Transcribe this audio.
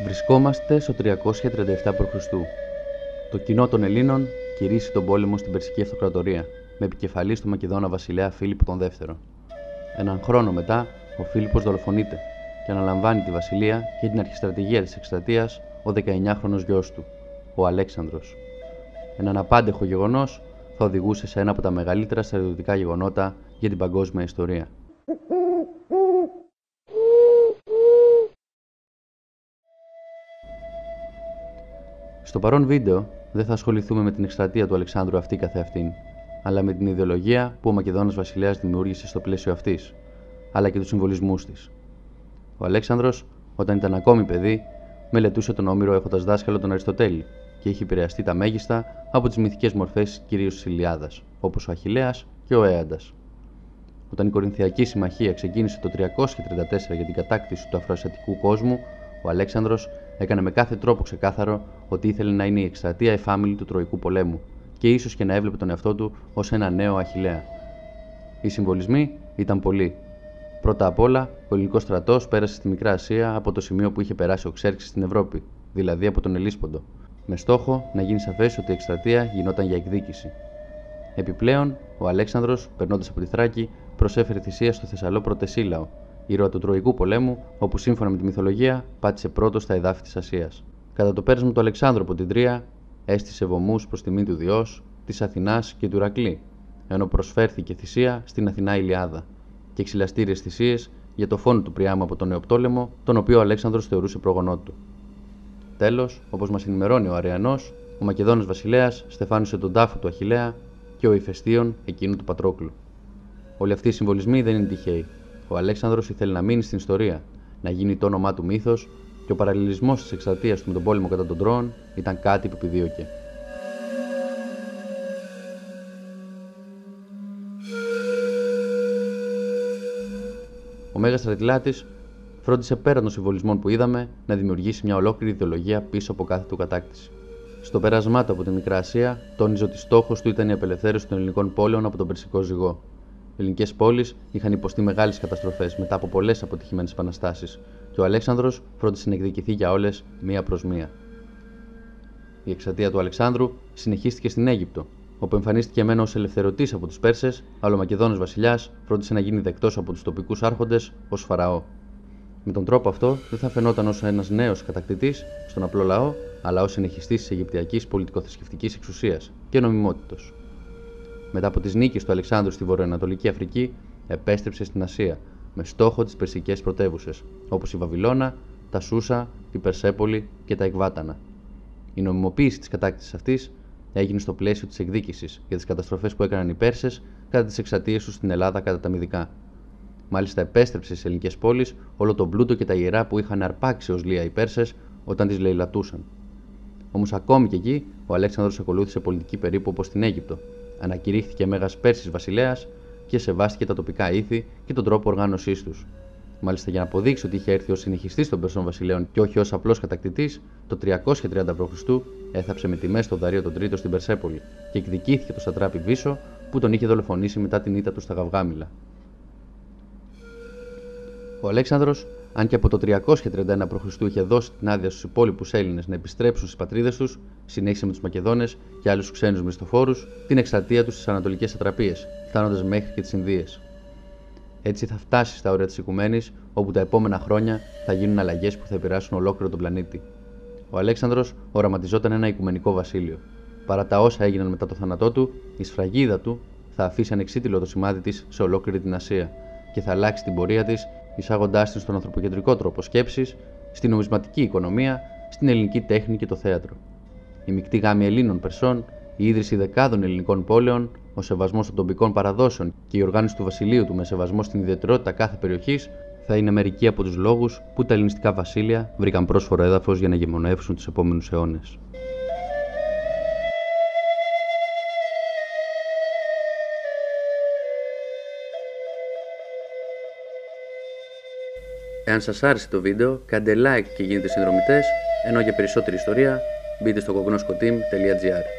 Βρισκόμαστε στο 337 π.Χ. Το κοινό των Ελλήνων κηρύσσει τον πόλεμο στην Περσική Αυτοκρατορία, με επικεφαλή στον Μακεδόνα βασιλέα Φίλιππο τον Δεύτερο. Έναν χρόνο μετά, ο Φίλιππος δολοφονείται και αναλαμβάνει τη βασιλεία και την αρχιστρατηγία της εκστρατείας ο 19χρονος γιος του, ο Αλέξανδρος. Ένα αναπάντεχο γεγονός θα οδηγούσε σε ένα από τα μεγαλύτερα στρατιωτικά γεγονότα για την παγκόσμια ιστορία. Στο παρόν βίντεο δεν θα ασχοληθούμε με την εκστρατεία του Αλεξάνδρου αυτή καθεαυτήν, αλλά με την ιδεολογία που ο Μακεδόνας βασιλέας δημιούργησε στο πλαίσιο αυτής, αλλά και τους συμβολισμούς της. Ο Αλέξανδρος, όταν ήταν ακόμη παιδί, μελετούσε τον Όμηρο έχοντας δάσκαλο τον Αριστοτέλη και είχε επηρεαστεί τα μέγιστα από τις μυθικές μορφές κυρίως της Ιλιάδας, όπως ο Αχιλλέας και ο Έαντας. Όταν η Κορινθιακή Συμμαχία ξεκίνησε το 334 για την κατάκτηση του αφροασιατικού κόσμου, ο Αλέξανδρος έκανε με κάθε τρόπο ξεκάθαρο ότι ήθελε να είναι η εκστρατεία εφάμιλη του Τροϊκού πολέμου και ίσως και να έβλεπε τον εαυτό του ως ένα νέο Αχιλλέα. Οι συμβολισμοί ήταν πολλοί. Πρώτα απ' όλα, ο ελληνικός στρατός πέρασε στη Μικρά Ασία από το σημείο που είχε περάσει ο Ξέρξης στην Ευρώπη, δηλαδή από τον Ελλίσποντο, με στόχο να γίνει σαφές ότι η εκστρατεία γινόταν για εκδίκηση. Επιπλέον, ο Αλέξανδρος, περνώντας από τη Θράκη, προσέφερε θυσία στο Θεσσαλό Πρωτεσίλαο, ήρωα του Τροϊκού πολέμου, όπου σύμφωνα με τη μυθολογία πάτησε πρώτος στα εδάφη της Ασίας. Κατά το πέρασμα του Αλεξάνδρου από την Τρία, έστησε βωμούς προς τιμή του Διός, της Αθηνάς και του Ηρακλή, ενώ προσφέρθηκε θυσία στην Αθηνά Ηλιάδα και ξυλαστήριες θυσίες για το φόνο του Πριάμου από τον Νεοπτόλεμο, τον οποίο ο Αλέξανδρος θεωρούσε προγονό του. Τέλος, όπως μας ενημερώνει ο Αρεανός, ο Μακεδόνας βασιλέας στεφάνισε τον τάφο του Αχιλλέα και ο Ηφαιστίον εκείνου του Πατρόκλου. Όλοι αυτοί οι συμβολισμοί δεν είναι τυχαίοι. Ο Αλέξανδρος ήθελε να μείνει στην ιστορία, να γίνει το όνομά του μύθος και ο παραλληλισμός της εκστρατείας του με τον πόλεμο κατά των Τρώων ήταν κάτι που επιδίωκε. Ο Μέγας Στρατιλάτης φρόντισε πέραν των συμβολισμών που είδαμε να δημιουργήσει μια ολόκληρη ιδεολογία πίσω από κάθε του κατάκτηση. Στο πέρασμά του από τη Μικρά Ασία, τόνιζε ότι στόχος του ήταν η απελευθέρωση των ελληνικών πόλεων από τον Περσικό ζυγό. Οι ελληνικές πόλεις είχαν υποστεί μεγάλες καταστροφές μετά από πολλές αποτυχημένες επαναστάσεις και ο Αλέξανδρος φρόντισε να εκδικηθεί για όλες μία προς μία. Η εκστρατεία του Αλεξάνδρου συνεχίστηκε στην Αίγυπτο, όπου εμφανίστηκε μεν ως ελευθερωτής από τους Πέρσες, αλλά ο Μακεδόνας βασιλιάς φρόντισε να γίνει δεκτός από τους τοπικούς άρχοντες ως Φαραώ. Με τον τρόπο αυτό δεν θα φαινόταν ως ένας νέος κατακτητής στον απλό λαό, αλλά ως συνεχιστής της Αιγυπτιακής πολιτικοθρησκευτικής εξουσίας και νομιμότητος. Μετά από τις νίκες του Αλεξάνδρου στη βορειοανατολική Αφρική, επέστρεψε στην Ασία με στόχο τις περσικές πρωτεύουσες, όπως η Βαβυλώνα, τα Σούσα, η Περσέπολη και τα Εκβάτανα. Η νομιμοποίηση της κατάκτησης αυτής έγινε στο πλαίσιο της εκδίκησης για τις καταστροφές που έκαναν οι Πέρσες κατά τις εκστρατείες τους στην Ελλάδα κατά τα Μυδικά. Μάλιστα, επέστρεψε στις ελληνικές πόλεις όλο τον πλούτο και τα ιερά που είχαν αρπάξει ως λία οι Πέρσες όταν τις λαιλατούσαν. Όμως, ακόμη και εκεί, ο Αλέξανδρος ακολούθησε πολιτική περίπου όπως στην Αίγυπτο. Ανακηρύχθηκε Μέγας Πέρσης βασιλέας και σεβάστηκε τα τοπικά ήθη και τον τρόπο οργάνωσής τους. Μάλιστα, για να αποδείξει ότι είχε έρθει ως συνεχιστής των Περσών βασιλέων και όχι ως απλός κατακτητής, το 330 π.Χ. έθαψε με τιμές τον Δαρείο τον Τρίτο στην Περσέπολη και εκδικήθηκε το σατράπη Βίσο που τον είχε δολοφονήσει μετά την ήττα του στα Γαυγάμιλα. Ο Αλέξανδρος, αν και από το 331 π.Χ. είχε δώσει την άδεια στους υπόλοιπους Έλληνες να επιστρέψουν στις πατρίδες τους, συνέχισε με τους Μακεδόνες και άλλους ξένους μισθοφόρους την εκστρατεία τους στις ανατολικές σατραπίες, φτάνοντας μέχρι και τις Ινδίες. Έτσι θα φτάσει στα όρια της οικουμένης, όπου τα επόμενα χρόνια θα γίνουν αλλαγές που θα επηρεάσουν ολόκληρο τον πλανήτη. Ο Αλέξανδρος οραματιζόταν ένα οικουμενικό βασίλειο. Παρά τα όσα έγιναν μετά το θάνατό του, η σφραγίδα του θα αφήσει ανεξίτηλο το σημάδι της σε ολόκληρη την Ασία και θα αλλάξει την πορεία της, εισάγοντάς την στον ανθρωποκεντρικό τρόπο σκέψης, στην νομισματική οικονομία, στην ελληνική τέχνη και το θέατρο. Η μεικτή γάμη Ελλήνων Περσών, η ίδρυση δεκάδων ελληνικών πόλεων, ο σεβασμός των τοπικών παραδόσεων και η οργάνωση του βασιλείου του με σεβασμό στην ιδιαιτερότητα κάθε περιοχής θα είναι μερικοί από τους λόγους που τα ελληνιστικά βασίλεια βρήκαν πρόσφορο έδαφος για να ηγεμονεύσουν τους επόμενους αιώνες. Εάν σας άρεσε το βίντεο, κάντε like και γίνετε συνδρομητές, ενώ για περισσότερη ιστορία μπείτε στο kognoskoteam.gr.